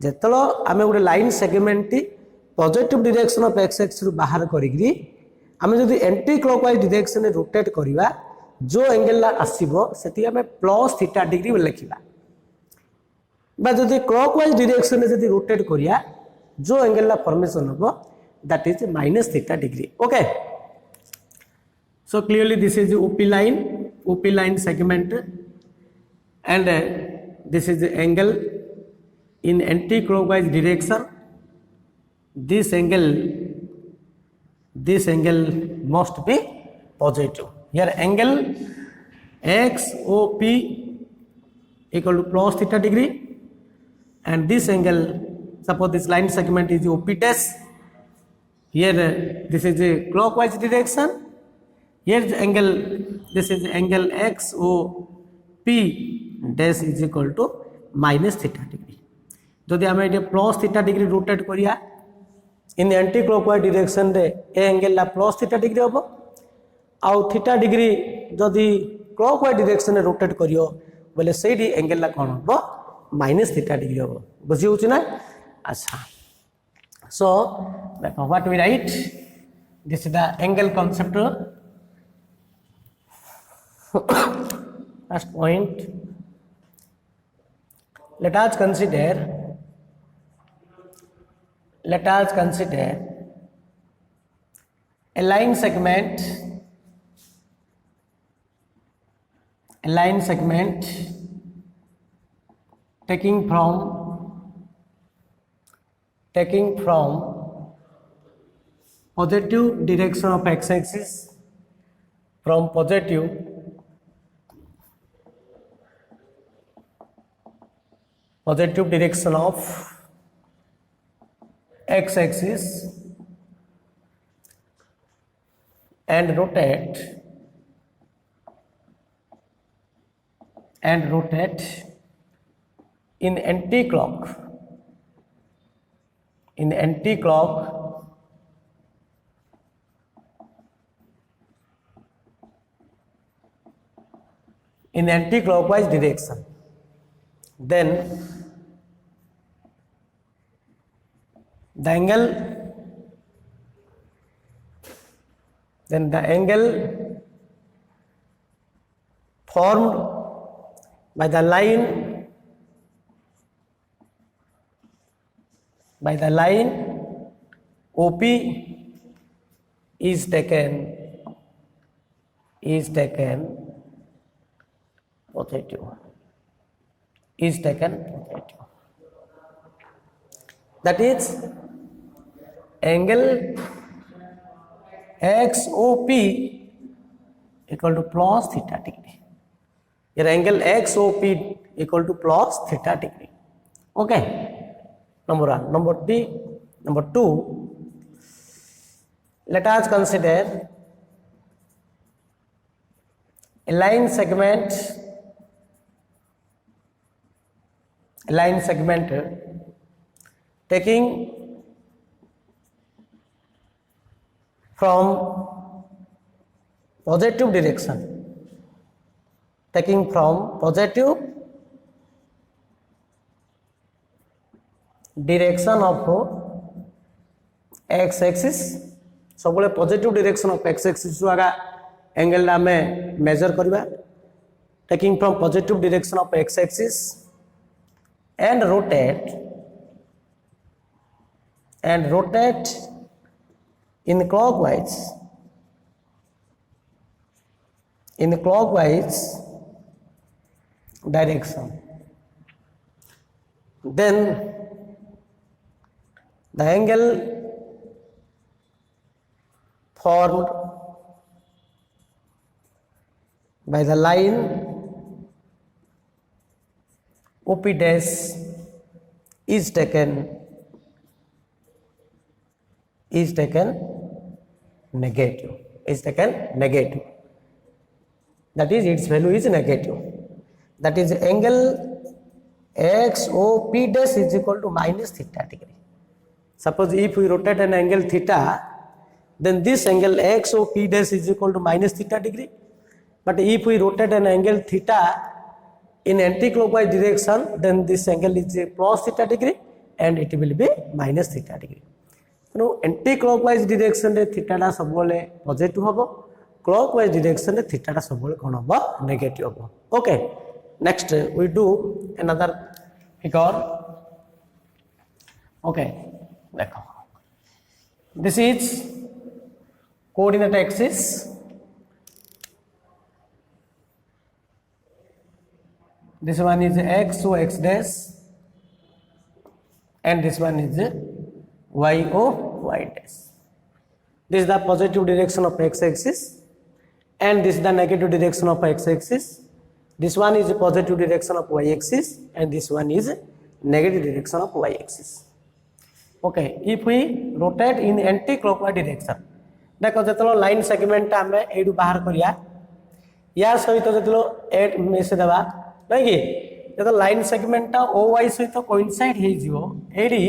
[SPEAKER 1] जेतलो आमे गोटे line segment positive direction of x axis रु बाहर करिग्री आमे जदि anti clockwise direction रे rotate करिवा जो angle ला आसीबो सेति आमे प्लस थीटा डिग्री लिखिबा बा जदि क्लॉकवाइज डायरेक्शन रे जदि रोटेट करिया जो एंगल ला फॉर्मेशन होबो that is minus theta degree. Okay, so clearly this is the OP line segment, and this is the angle in anti-clockwise direction. This angle must be positive. Here angle XOP equal to plus theta degree, and this angle, suppose this line segment is OP dash. Here this is the clockwise direction. Here the angle, this is the angle XOP dash is equal to minus theta degree. जदि आम ये plus theta degree rotate करिया इन anti clockwise direction रे ए angle ला plus theta degree होबो आउ theta degree जदि क्लॉकवाइज डायरेक्शन रे रोटेट करियो बोले सेडी एंगल ला कोन होबो माइनस थीटा डिग्री होबो. बुझी होछि ना? अच्छा, so what we write, this is the angle concept. First point, let us consider a line segment taking from positive direction of x-axis, from positive direction of x-axis and rotate in anti-clock in anti-clockwise direction, then the angle formed by the line OP is taken positive, is taken positive. That is angle XOP equal to plus theta degree. Here angle XOP equal to plus theta degree. Okay. Number one. Number two, let us consider a line segment taking from positive direction, of x axis. सब positive direction of x axis द्वारा angle में major करवा, taking from positive direction of x axis and rotate in clockwise direction. Then the angle formed by the line OP dash is taken negative. That is, its value is negative. That is, angle XOP dash is equal to minus theta degree. Suppose if we rotate an angle theta, then this angle XOP dash is equal to minus theta degree. But if we rotate an angle theta in anti-clockwise direction, then this angle is plus theta degree and it will be minus theta degree. So anti-clockwise direction रे theta टा सब बोले positive होबो, clockwise direction रे theta टा सब बोले कौन होबो negative होबो. Okay. Next we do another figure. Okay. देखो. This is coordinate axis. This one is x, so x dash, and this one is y, o, y dash. This is the positive direction of x axis, and this is the negative direction of x axis. This one is the positive direction of y axis, and this one is negative direction of y axis. Okay, if we rotate in anti-clockwise direction, देखो जतलो line segment आमे एडु बाहर करिया, या सहित जतलो add मेसे देबा नहीं कि जब लाइन सेगमेंट टा OY सहित कोइंसाइड हे जिवो एडी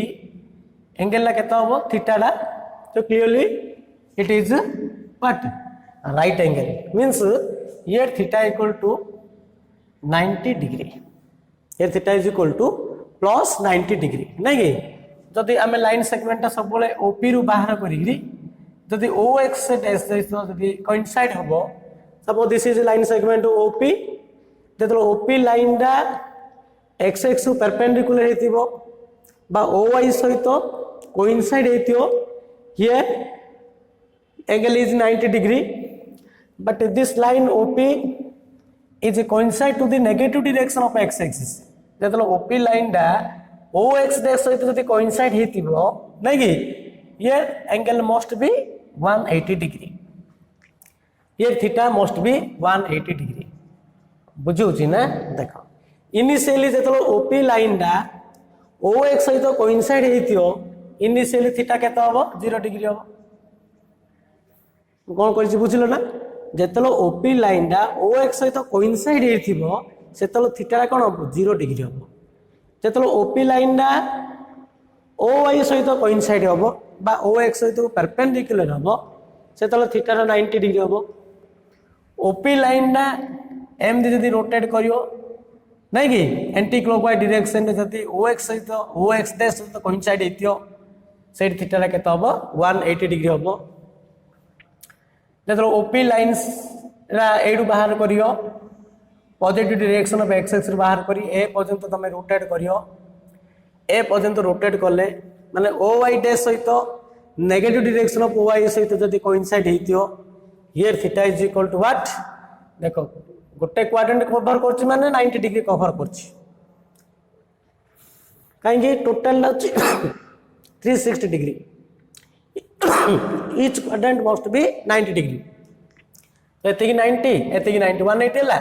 [SPEAKER 1] एंगल ला केता होबो थीटा ला, तो clearly it is what right angle, means here theta equal to 90 degree, here theta is equal to plus 90 degree नहीं कि जदि आमे लाइन सेगमेंट टा सब बोले OP रु बाहर करिग्री जदि OX से डैश जदि कोइंसाइड होबो, suppose this is line segment OP, जेतलो OP लाइन दा x axis परपेंडिकुलर हेतिबो बा OY सहित कोइंसाइड हेतियो, here angle is 90 degree, but this line OP is coincide to the negative direction of x axis. जेतलो OP line दा OX dash सहित जदि कोइंसाइड हेतिबो नै कि here angle must be 180 degree, here theta must be 180 degree. बुझुची ना देखो इनिशियली जेतलो OP लाइन दा OX सहित कोइंसाइड हेतियो, इनिशियली थीटा केता होबो 0 डिग्री होबो. कोन करिछि बुझिलो ना, जेतलो OP लाइन दा OX सहित कोइंसाइड हेतिबो सेतलो थीटा कोन होबो 0 डिग्री होबो. जेतलो OP लाइन दा OY सहित कोइंसाइड होबो बा OX सहित परपेंडिकुलर होबो सेतलो थीटा 90 डिग्री होबो. OP लाइन दा एमदी जदि रोटेट करियो नहीं कि एंटी क्लॉकवाइज डायरेक्शन रे जदि OX सहित OX डैश सहित कोइंसाइड हेतियो सेट थीटा रे केता होबो 180 डिग्री होबो. जेतलो OP लाइंस रा एडु बाहर करियो positive direction of x axis बाहर करी ए पर्यंत तमे रोटेट करियो, ए पर्यंत रोटेट करले माने OY डैश सहित नेगेटिव डायरेक्शन ऑफ OI सहित जदि कोइंसाइड हेतियो here theta is equal to what देखो गोटे क्वाड्रेंट कवर करछि माने 90 डिग्री कवर करछि कहीं टोटल अच्छी 360 degree each quadrant must be 90 degree एतिकी 90 एतिकी 90 180 ला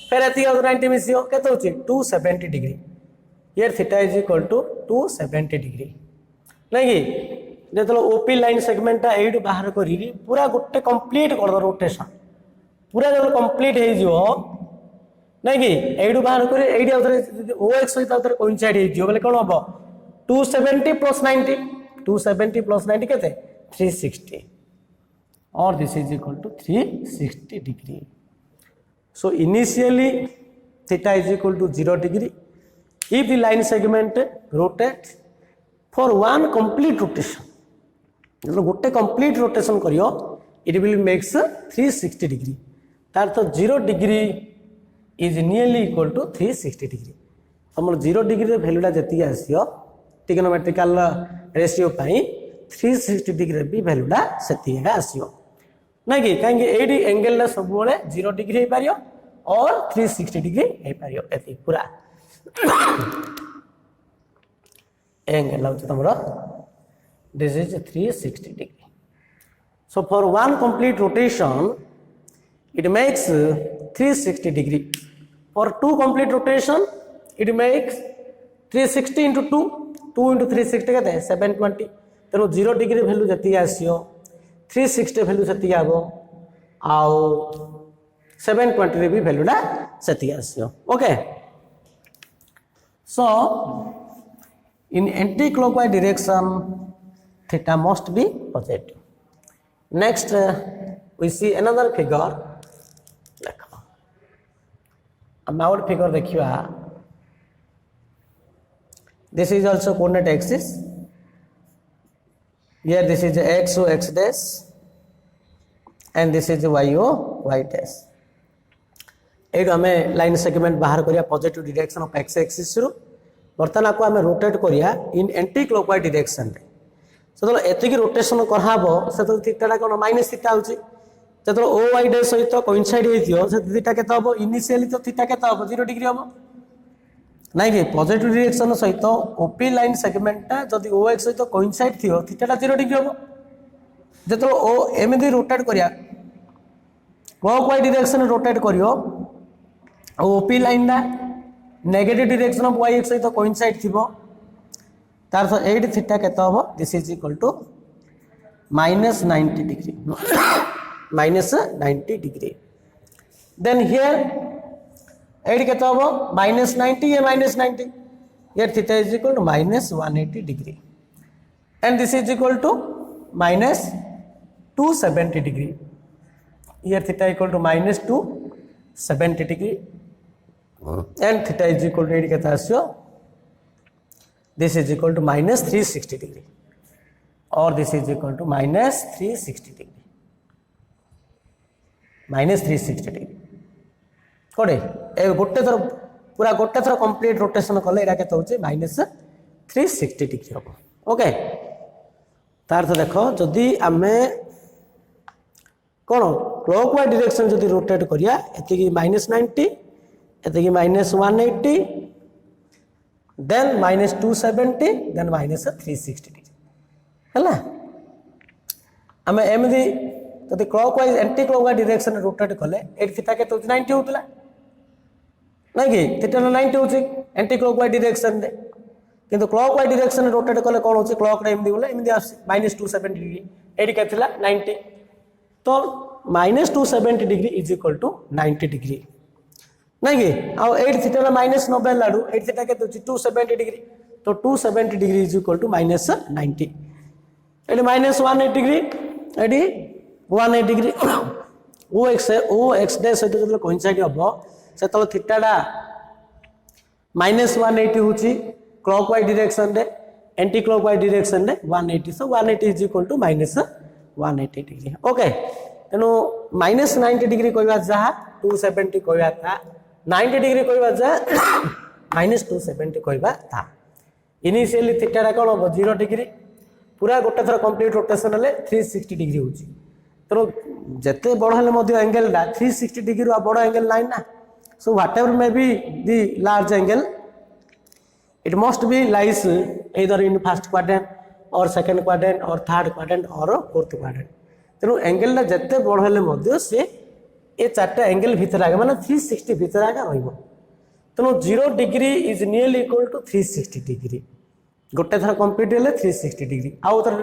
[SPEAKER 1] फिर एतिकी 90 मिसियो केते होची 270 degree here theta is equal to 270 degree नहीं कि जेतलो ओपी लाइन सेगमेंट एडु बाहर करी पूरा गोटे कंप्लीट कर दो रोटेशन पूरा जब कंप्लीट हे जिवो नहीं कि एडु बाहर करी एडी अवधरे ओएक्स सहित अवधरे कोइंसाइड हे जिवो बोले कोन हबो 270 प्लस 90 270 प्लस 90 केते 360 और this is equal to 360 degree. So initially theta is equal to 0 degree. If the line segment rotates for one complete rotation, गोटे complete rotation करियो, it will makes 360 degree. तार तो 0 degree is nearly equal to 360 degree. हमर 0 degree रे वैल्यूटा जति आसियो trigonometrical ratio पाई 360 degree भी वैल्यूटा सेति आसियो नहीं कि कहीं एडी एंगल सब बोले 0 डिग्री हे पारियो और 360 डिग्री हे पारियो एति पूरा एंगल होच तमरो this is 360 degree so for one complete rotation it makes 360 degree for two complete rotation it makes 360 into 2 2 into 360 केते 720 तेरो 0 डिग्री वैल्यू जति आसियो 360 वैल्यू सेति आबो आउ 720 रे भी वैल्यूटा सेति आसियो okay so in anti clockwise direction theta must be positive next we see another figure देखो हम आउट फिगर देखिवा this is also coordinate axis here this is x o x dash and this is y o y dash एड हमें line segment बाहर करिया positive direction of x axis रु बर्तन को हमें रोटेट करिया इन एंटी क्लॉकवाइज डायरेक्शन रे सेतलो एतिकी रोटेशन करहाबो सेतलो थीटाटा कोन माइनस थीटा होची सेतलो o y dash सहित कोइंसाइड हेतियो से थीटा केता होबो इनिशियली तो थीटा केता होबो 0 डिग्री होबो नहीं कि पॉजिटिव डायरेक्शन सहित ओपी लाइन सेगमेंटा जदि ओ एक्स सहित कोइंसाइड थियो थीटाटा 0 डिग्री होबो जेतो ओ एमदी रोटेट करिया क्लॉकवाइज डायरेक्शन रोटेट करियो ओपी लाइन ना negative direction of y axis सहित कोइंसाइड थिबो तार सो 8 थीटा केता होबो this is equal to -90 degree -90 degree then here 8 केता होबो -90 ये -90 here theta is equal to -180 degree and this is equal to -270 degree here theta equal to -270 degree and theta is equal to 8 केता आसियो this is equal to -360 degree or this is equal to -360 degree -360 degree कोडे ए गोटे थर पूरा गोटे थर complete rotation कले era केते होचे -360 degree हो ओके तार तो देखो जदी आमे कोन क्लॉकवाइज डायरेक्शन जदी रोटेट करिया एति की -90 एति की -180 देन -270 देन -360 डिग्री हला आमे एमदी जदी clockwise anti clockwise direction rotate कले एट थीटा केते 90 होतला नहीं कि थीटा 90 होची एंटी क्लॉकवाइज डायरेक्शन रे किंतु क्लॉकवाइज डायरेक्शन रोटेट कले कोन होची क्लॉक रे एमदी बोले एमदी आसी -270 डिग्री एडी केतला 90 तो -270 degree is equal to 90 degree नहीं कि आ 8 थीटा -90 लाडू 8 थीटा केते होची 270 डिग्री तो 270 डिग्री इज इक्वल टू -90 एडी -180 डिग्री एडी 180 डिग्री ओ एक्स डे सहित जो कोइंसाइड हबो से तलो थीटाडा -180 होची क्लॉकवाइज डायरेक्शन रे एंटी क्लॉकवाइज डायरेक्शन रे 180 so 180 is equal to -180 degree okay तेनो -90 डिग्री कहबा जहा 270 कहबा था 90 डिग्री कहबा जा -270 कहबा था इनिशियली थीटाडा कोन हबो 0 डिग्री पूरा गोटे थर कंप्लीट रोटेशन हेले 360 डिग्री होची तेणु जिते बड़ हेल्ले एंगेलटा 360 डिग्री बड़ एंगेल ना ना so what ever may be the large angle it must be lies either in first quadrant or second quadrant or third quadrant or fourth quadrant तेणु एंगेलटा जिते बड़ हेल्ले से ये चार्टा एंगेल भितर आगे माने 360 भितर आगे रहिबो तेणु 0 degree is nearly equal to 360 degree गोटे थर कंप्लीट हेले 360 डिग्री आउ थर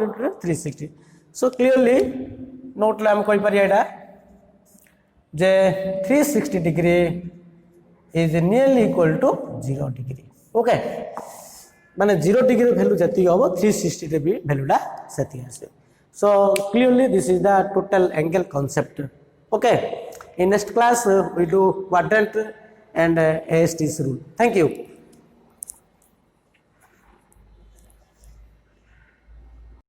[SPEAKER 1] 360 सो क्लियरली नोट आम कहि परिया एटा जे 360 degree is nearly equal to 0 degree okay माने 0 डिग्री वैल्यू जति हम 360 रे भी वैल्यूटा सेति आसे so clearly this is the total angle concept okay in next class we do quadrant and AST's rule thank you